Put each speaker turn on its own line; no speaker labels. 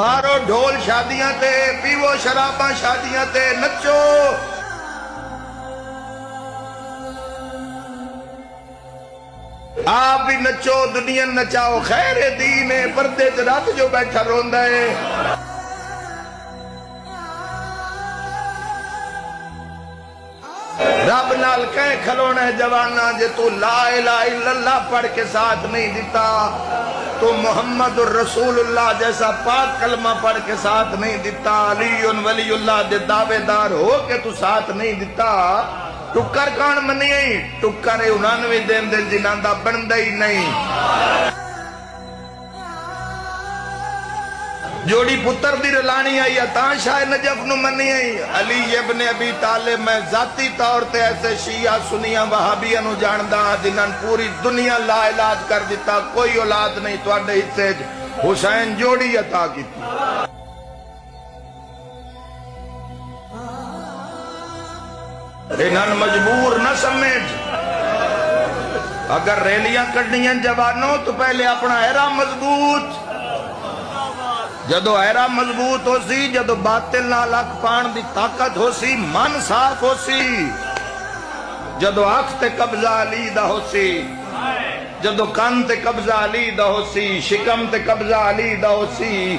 مارو ڈھول شادیاں تے، پیو شراباں شادیاں تے، نچو آپ بھی نچو، دنیا نچاؤ، خیر دین ہے، پردے چ رات جو بیٹھا روندا ہے۔ رب نال کہہ کھلونا ہے جوانا، جے تو لا الہ الا اللہ پڑھ کے ساتھ نہیں دیتا، تو محمد الرسول اللہ جیسا پاک کلمہ پڑھ کے ساتھ نہیں دیتا، علی ولی اللہ دے دعوے دار ہو کے تو ساتھ نہیں دیتا، ٹکر کان منی آئی، ٹکر 99 دن دے جنہاں دا بندہ ہی نہیں۔ جوڑی پتر دی رلانی آئی تاں شاہ نجف نو منی آئی۔ علی ابن ابی طالب میں ذاتی طور تے ایسے شیعہ سنیاں وہابیاں نو جاندہ جنہاں پوری دنیا لا علاج کر دیتا، کوئی اولاد نہیں تواڈے حصے حسین جوڑی عطا کی تھی۔ انہاں مجبور نہ سمجھ، اگر ریلیاں کڑنیاں جوانوں تو پہلے اپنا احرام مضبوط، جدو احرام مضبوط ہو سی، جدو باطل نال اکھ پان دی طاقت ہو سی، من صاف ہو سی، جدو اکھ تے قبضہ علی دا ہو سی، جدو کان تے قبضہ علی دا ہو سی، شکم تے قبضہ علی دا ہو سی،